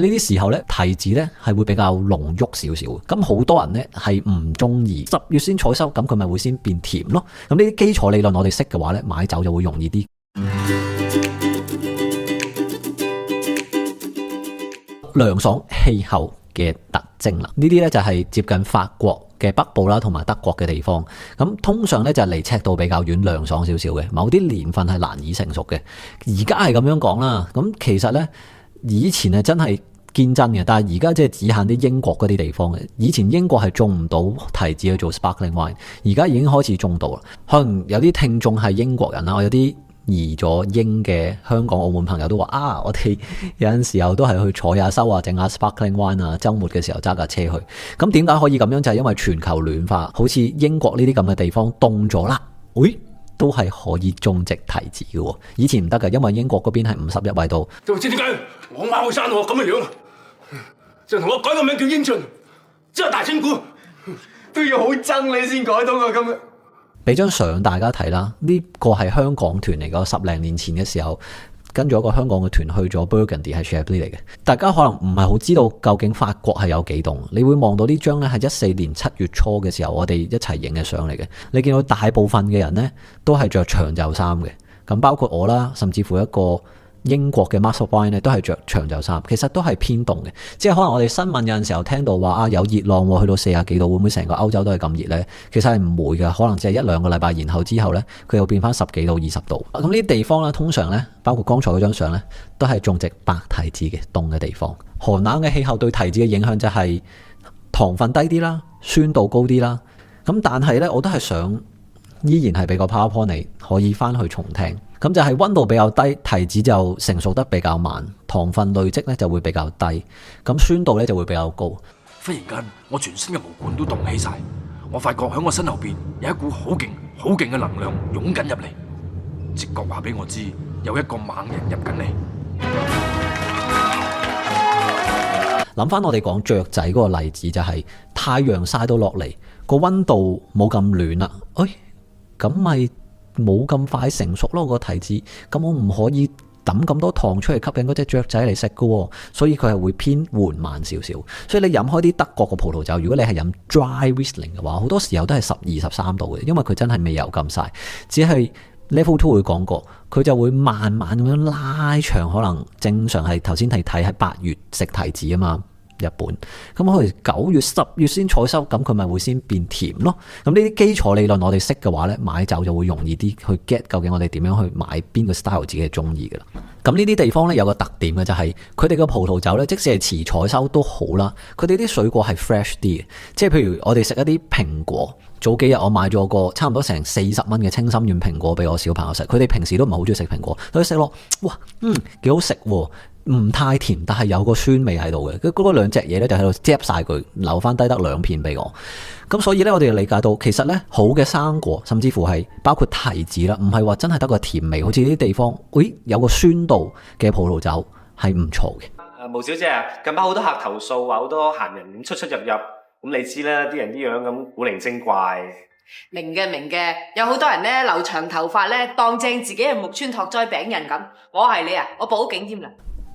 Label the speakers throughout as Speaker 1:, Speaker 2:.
Speaker 1: 呢啲時候咧，提子咧係會比較濃郁少少，咁好多人咧係唔中意10月先採收，咁佢咪會先變甜咯。咁呢啲基礎理論我哋識嘅話咧，買酒就會容易啲。涼爽氣候嘅特徵啦，呢啲咧就係接近法國嘅北部啦，同埋德國嘅地方。咁通常咧就係離赤道比較遠，涼爽少少嘅。某啲年份係難以成熟嘅。而家係咁樣講啦，咁其實咧以前係真係堅真嘅，但係而家即係只限啲英國嗰啲地方嘅。以前英國係種唔到提子去做 sparkling wine， 而家已經開始種到啦。可能有啲聽眾係英國人啦，我有啲移咗英嘅香港澳門朋友都話啊，我哋有陣時候都係去坐下收啊，整下 sparkling wine 啊，週末嘅時候揸架車去。咁點解可以咁樣？就係因為全球暖化，好似英國呢啲咁嘅地方凍咗啦，都係可以種植提子嘅。以前唔得㗎，因為英國嗰邊係51緯度。
Speaker 2: 就知點解我馬鞍山咁嘅樣，就同我改個名叫英俊，即係大清古，都要好憎你先改到個咁嘅。
Speaker 1: 俾張相大家睇啦，呢個係香港團嚟㗎，10零年前嘅時候，跟咗一個香港嘅團去咗 Burgundy 係 Chablis 嚟嘅。大家可能唔係好知道究竟法國係有幾凍，你會望到呢張咧係14年7月初嘅時候我哋一齊影嘅相嚟嘅。你見到大部分嘅人咧都係着長袖衫嘅，咁包括我啦，甚至乎一個英國嘅 Master of Wine 咧都係着長袖衫，其實都係偏凍嘅。即係可能我哋新聞有陣時候聽到話啊有熱浪喎，去到40幾度，會唔會成個歐洲都係咁熱呢？其實係唔會嘅，可能只係1-2個禮拜，然後之後呢，佢又變翻10幾度、20度。咁呢啲地方呢，通常呢，包括剛才嗰張相呢，都係種植白提子嘅凍嘅地方。寒冷嘅氣候對提子嘅影響就係糖分低啲啦，酸度高啲啦。咁但係呢，我都係想依然係俾個 PowerPoint 你可以翻去重聽。咁就係溫度比較低，提子就成熟得比較慢，糖分累積咧就會比較低，咁酸度咧就會比較高。
Speaker 2: 忽然間，我全身嘅毛管都凍起晒，我發覺喺我身後邊有一股好勁嘅能量湧緊入嚟，直覺話俾我知有一個猛人入緊嚟。
Speaker 1: 諗翻我哋講雀仔嗰個例子，就係太陽曬到落嚟，個溫度冇咁暖啦，咁咪冇咁快成熟咯個提子，咁我唔可以抌咁多糖出嚟吸引嗰隻雀仔嚟食㗎，所以佢係會偏緩慢少少。所以你飲開啲德國嘅葡萄酒，如果你係飲 dry Riesling 嘅話，好多時候都係12、13度嘅，因為佢真係未有咁曬。只係 Level 2會講過，佢就會慢慢咁樣拉長，可能正常係頭先睇係8月食提子啊嘛。日本咁可能9月10月先採收，咁佢咪會先變甜咯。咁呢啲基礎理論我哋識嘅話咧，買酒就會容易啲去 get 究竟我哋點樣去買邊個 style 自己係中意嘅啦。咁呢啲地方咧有個特點嘅就係佢哋嘅葡萄酒咧，即使係遲採收都好啦，佢哋啲水果係 fresh 啲嘅。即係譬如我哋食一啲蘋果，早幾日我買咗個差唔多成40蚊嘅清心丸蘋果俾我小朋友食，佢哋平時都唔係好中意食蘋果，佢食落哇幾好食喎。唔太甜，但係有個酸味喺度嘅。嗰兩隻嘢咧就喺度嚼晒佢，留翻低得2片俾我。咁所以咧，我哋就理解到其實咧好嘅生果，甚至乎係包括提子啦，唔係話真係得個甜味，好似呢啲地方，有個酸度嘅葡萄酒係唔錯嘅。
Speaker 3: 毛小姐啊，近排好多客投訴話好多閒人出入，咁你知啦，啲人啲樣咁古靈精怪。
Speaker 4: 明嘅，有好多人咧留長頭髮咧，當正自己係木村拓哉餅人咁。我係你啊，我報警添啦。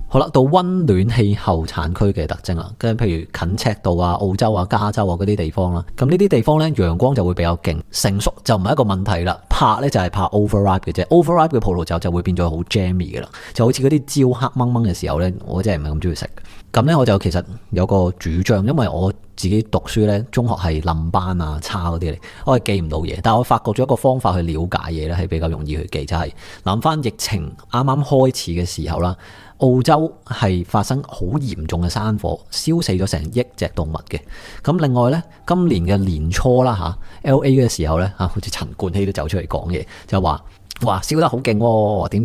Speaker 1: 好啦，到溫暖氣候產區嘅特徵啦，跟住譬如近赤道啊、澳洲啊、加州啊嗰啲地方啦，咁呢啲地方咧陽光就會比較勁，成熟就唔係一個問題啦。怕咧就係怕 overripe 嘅啫 ，overripe 嘅葡萄酒就會變咗好 jammy 嘅啦，就好似嗰啲焦黑掹掹嘅時候咧，我真係唔係咁中意食。咁咧我就其實有個主張，因為我自己讀書咧，中學係冧班啊差嗰啲嚟，我係記唔到嘢，但係我發覺咗一個方法去了解嘢咧，係比較容易去記，就係諗翻疫情啱啱開始嘅時候啦。澳洲係發生好嚴重嘅山火，燒死咗成1億隻動物嘅。咁另外呢，今年嘅年初啦LA 嘅時候呢，好似陳冠希都走出嚟講嘢，就話哇燒得好勁喎，點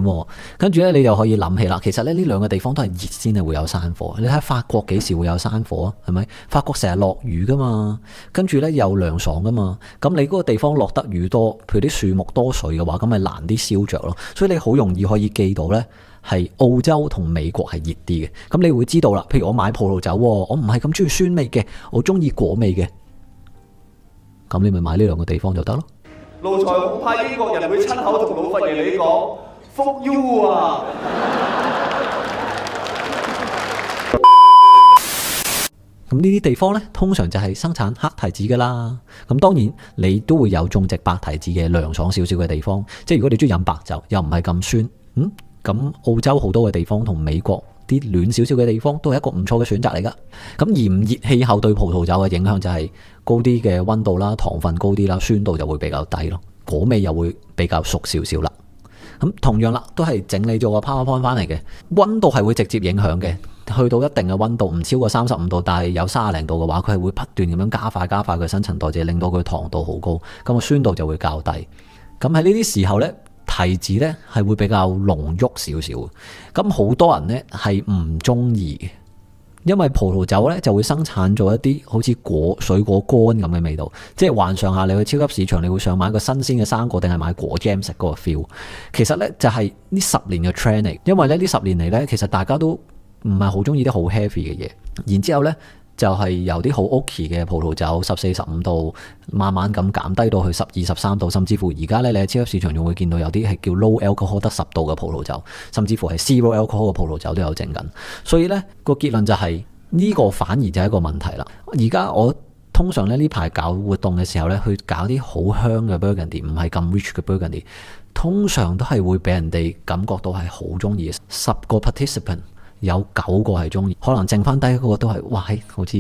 Speaker 1: 喎。跟住呢，你就可以諗起啦，其實呢兩個地方都係熱先係會有山火。你睇法國幾時會有山火啊？係咪？法國成日落雨噶嘛，跟住呢又涼爽噶嘛。咁你嗰個地方落得雨多，譬如啲樹木多水嘅話，咁咪難啲燒着咯。所以你好容易可以記到呢。係澳洲同美國係熱啲嘅，咁你會知道啦。譬如我買葡萄酒，我唔係咁中意酸味嘅，我中意果味嘅，咁你咪買呢兩個地方就得咯。
Speaker 5: 奴才恐怕英國人會親口同老佛爺你講 fuck you 啊！
Speaker 1: 咁呢啲地方呢，通常就係生產黑提子噶啦。咁當然你都會有種植白提子嘅涼爽少少嘅地方。即係如果你中意飲白酒，又唔係咁酸，咁澳洲好多嘅地方同美國啲暖少少嘅地方都係一個唔錯嘅選擇嚟噶。咁炎熱氣候對葡萄酒嘅影響就係高啲嘅溫度啦，糖分高啲啦，酸度就會比較低咯，果味又會比較熟少少啦。咁同樣啦，都係整理咗個 PowerPoint 翻嚟嘅，溫度係會直接影響嘅。去到一定嘅溫度，唔超過35度，但係有30零度嘅話，佢係會不斷咁樣加快佢新陳代謝，令到佢糖度好高，咁個酸度就會較低。咁喺呢啲時候呢，提子呢係會比較濃郁少少。咁好多人呢係唔中意嘅，因為葡萄酒呢就會生產咗一啲好似水果乾咁嘅味道。即係幻想下你去超級市場，你會想買一個新鮮嘅生果定係買果 jam 食嗰個 feel。其實呢就係呢10年嘅 trend 嚟，因為呢10年嚟呢，其實大家都唔係好中意啲好 heavy 嘅嘢，然之後呢就係由啲好 oaky 嘅葡萄酒14、15度，慢慢咁減低到去12、13度，甚至乎而家呢，你喺超級市場仲會見到有啲係叫 low alcohol 得10度嘅葡萄酒，甚至乎係 zero alcohol 嘅葡萄酒都有整緊。所以呢個結論就係呢個反而就係一個問題啦。而家我通常呢排搞活動嘅時候呢，去搞啲好香嘅 Burgundy， 唔係咁 rich 嘅 Burgundy， 通常都係會俾人哋感覺到係好中意。10個 participant有9個係中意，可能剩翻低嗰個都係，哇，好似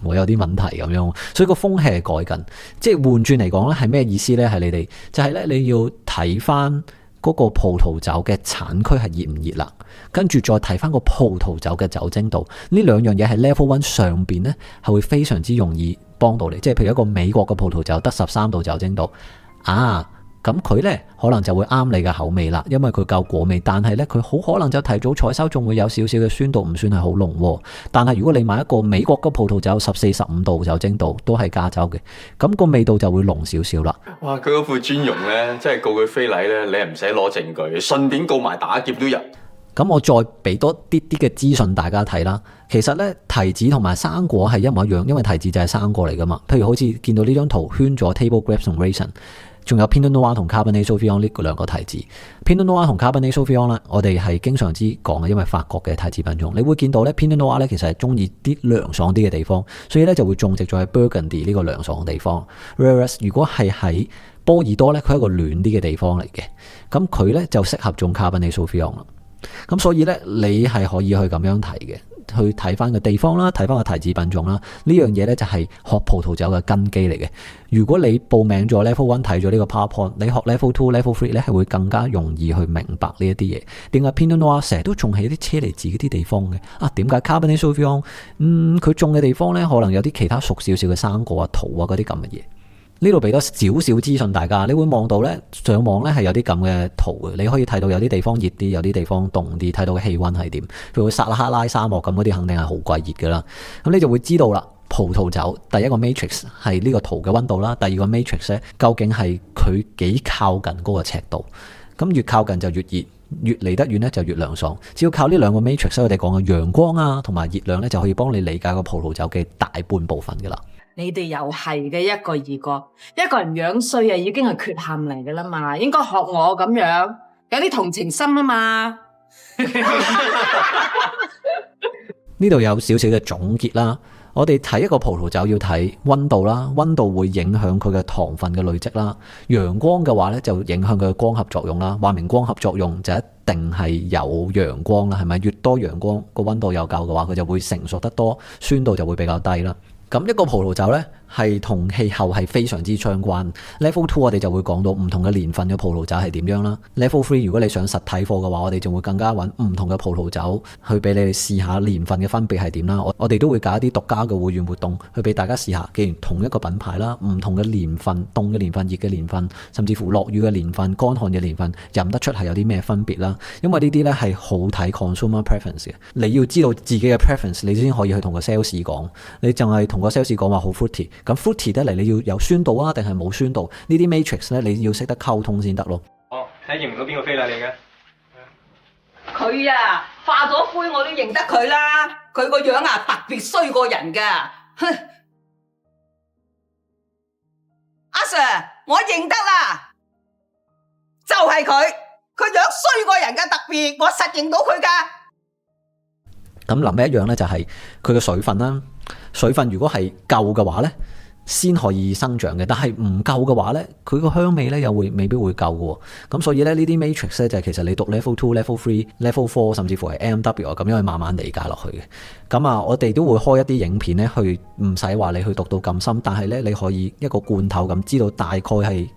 Speaker 1: 我有啲問題咁樣。所以個風氣係改緊，即係換轉嚟講咧，係咩意思咧？係你哋就係咧，你要睇翻嗰個葡萄酒嘅產區係熱唔熱啦，跟住再睇翻個葡萄酒嘅酒精度。呢兩樣嘢係 level 1上邊咧，係會非常之容易幫到你。即係譬如一個美國嘅葡萄酒得13度酒精度啊。咁佢呢可能就會啱你嘅口味啦，因為佢夠果味，但係呢，佢好可能就提早採收，仲會有少少嘅酸度，唔算係好濃。但係如果你買一個美國嘅葡萄酒14、15度酒精度，都係加州嘅，咁個味道就會濃少少啦。
Speaker 5: 哇！佢嗰副尊容呢，真係告佢非禮呢，你唔使攞證據，順便告埋打劫都入。
Speaker 1: 咁我再俾多啲嘅資訊大家睇啦。其實呢，提子同埋生果係一模一樣，因為提子就係生果嚟噶嘛。譬如好似見到呢張圖圈咗 table grapes 同 raisin。仲有 Pinot Noir 同 Cabernet Sauvignon 呢兩個提子。Pinot Noir 同 Cabernet Sauvignon 咧，我哋係經常之講嘅，因為法國嘅提子品種，你會見到咧 Pinot Noir 咧其實係中意啲涼爽啲嘅地方，所以咧就會種植咗喺 Burgundy 呢個涼爽嘅地方。Whereas 如果係喺波爾多咧，佢係一個暖啲嘅地方嚟嘅，咁佢咧就適合種 Cabernet Sauvignon 啦。咁所以咧，你係可以去咁樣睇嘅。去睇翻個地方啦，睇翻個提子品種啦，呢樣嘢呢就係學葡萄酒嘅根基嚟嘅。如果你報名咗 Level 1睇咗呢個 PowerPoint，你學 Level 2、Level 3咧係會更加容易去明白呢一啲嘢。點解 Pinot Noir 成日都種喺啲車厘子嗰啲地方嘅？點解 Cabernet Sauvignon 佢種嘅地方呢，可能有啲其他熟少少嘅生果啊、桃啊嗰啲咁嘅嘢。呢度俾多少少資訊大家，你會望到呢，上網呢係有啲咁嘅圖嘅，你可以睇到有啲地方熱啲，有啲地方凍啲，睇到氣溫係點。譬如撒哈拉沙漠咁嗰啲，肯定係好鬼熱噶啦。咁你就會知道啦，葡萄酒第一個 matrix 係呢個圖嘅溫度啦，第二個 matrix 呢究竟係佢幾靠近嗰個尺度。咁越靠近就越熱，越離得遠呢就越涼爽。只要靠呢兩個 matrix，我哋講嘅陽光啊同埋熱量呢，就可以幫你理解個葡萄酒嘅大半部分噶啦。
Speaker 4: 你哋又係嘅，一個二個，一個人樣衰啊，已經係缺陷嚟噶啦嘛，應該學我咁樣，有啲同情心啊嘛。
Speaker 1: 呢度有少少嘅總結啦，我哋睇一個葡萄酒要睇溫度啦，溫度會影響佢嘅糖分嘅累積啦。陽光嘅話咧就影響佢嘅光合作用啦，話明光合作用就一定係有陽光啦，係咪？越多陽光個溫度又夠嘅話，佢就會成熟得多，酸度就會比較低啦。咁一個葡萄酒呢，係同氣候係非常之相關。Level 2我哋就會講到唔同嘅年份嘅葡萄酒係點樣啦。Level 3如果你上實體課嘅話，我哋仲會更加揾唔同嘅葡萄酒去俾你哋試下年份嘅分別係點啦。我哋都會搞一啲獨家嘅會員活動去俾大家試下。既然同一個品牌啦，唔同嘅年份，凍嘅年份、熱嘅年份，甚至乎落雨嘅年份、乾旱嘅年份，飲得出係有啲咩分別啦。因為呢啲呢係好睇 consumer preference 嘅，你要知道自己嘅 preference， 你先可以去同個 sales 講。你淨係同個 sales 講話好 fruity， 咁 fruity 得嚟你要有酸度啊，定係冇酸度？呢啲 matrix 咧，你要識得溝通先得咯。
Speaker 3: 睇認唔到邊個非禮你嘅？
Speaker 4: 佢啊，化咗灰我都認得佢啦，佢個樣啊特別衰過人噶。哼，阿 Sir， 我認得啦，就係佢樣衰過人嘅特別，我實認到佢噶。
Speaker 1: 咁臨尾一樣咧，就係佢嘅水分啦，水分如果係夠嘅話呢，先可以生長嘅，但係唔夠嘅話呢，佢個香味呢又未必會夠嘅喎。咁所以呢，呢啲 matrix 呢，就係其實你讀 level 2、level 3、level 4，甚至乎係 MW 咁樣去慢慢理解落去嘅。咁啊，我哋都會開一啲影片呢，去唔使話你去讀到咁深，但係呢，你可以一個罐頭咁知道大概係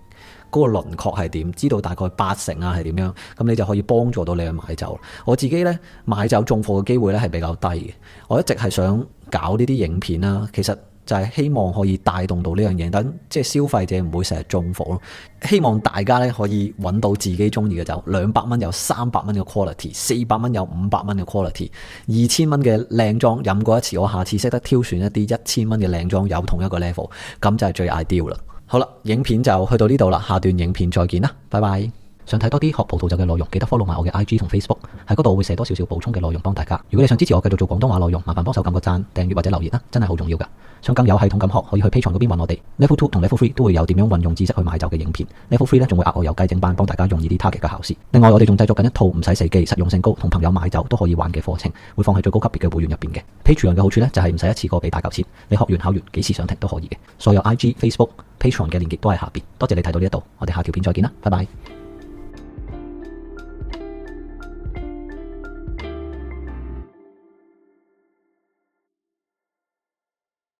Speaker 1: 嗰個輪廓係點，知道大概80%啊係點樣，咁你就可以幫助到你去買酒。我自己呢，買酒中貨嘅機會呢係比較低嘅，我一直係想搞呢啲影片啦，其實就係希望可以帶動到呢樣嘢，等即係消費者唔會成日中貨咯。希望大家咧可以揾到自己中意嘅酒，200蚊有300蚊嘅 quality，400蚊有500蚊嘅 quality，2000蚊嘅靚裝飲過一次，我下次識得挑選一啲1000蚊嘅靚裝有同一個 level， 咁就係最 ideal 啦。好啦，影片就去到呢度啦，下段影片再見啦，拜拜。想睇多啲學葡萄酒嘅內容，記得 follow 埋我嘅 IG 同 Facebook， 喺嗰度我會寫多少少補充嘅內容幫大家。如果你想支持我繼續做廣東話內容，麻煩幫手撳個讚、訂閱或者留言啦，真係好重要㗎。想更有系統咁學，可以去 Patreon 嗰邊揾我哋。Level 2同 Level 3都會有點樣運用知識去買酒嘅影片。Level 3咧仲會額外有雞精班幫大家容易啲 target 嘅考試。另外我哋仲製作緊一套唔使死機、實用性高、同朋友買酒都可以玩嘅課程，會放喺最高級別嘅會員入邊嘅。Patreon 嘅好處咧就係唔使一次過俾大嚿錢，你學完考完幾時想停都可以嘅。所有 IG、Facebook、Patreon 嘅連結都喺下邊。多謝你睇到呢一度，我哋下條片再見啦，拜拜。